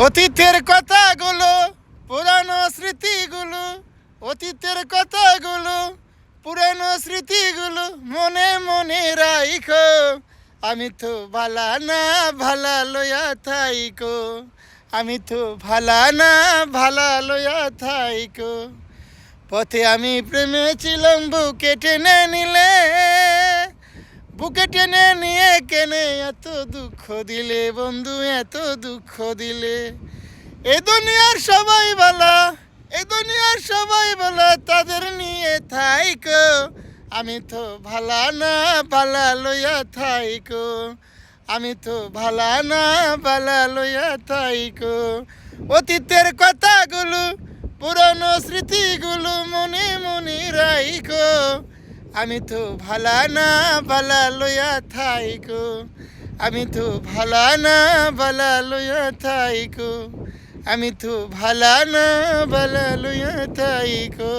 অতীতের কথাগুলো, পুরানো স্মৃতিগুলো, অতীতের কথাগুলো, পুরানো স্মৃতিগুলো মনে মনে রাইখো। আমি তো ভালা না ভালা লইয়া থাইকো, আমি তো ভালা না ভালা লইয়া থাইকো। পথে আমি প্রেমে ছিলাম, বুকে টেনে নিলে, বুকে টেনে নিয়ে কেনে এত দুঃখ দিলে বন্ধু, এত দুঃখ দিলে। এ দুনিয়ার সবাই বলা, এ দুনিয়ার সবাই বলা, তাদের নিয়ে থাইকো। আমি তো ভালা না ভালা লইয়া থাইকো, আমি তো ভালা না ভালা লইয়া থাইকো। অতীতের কথাগুলো, পুরানো স্মৃতিগুলো মনে মনে রাইকো। আমি তো ভালা না ভালা লইয়া থাইকো, আমি তো ভালা না ভালা লইয়া থাইকো, আমি তো ভালা না ভালা লইয়া থাইকো।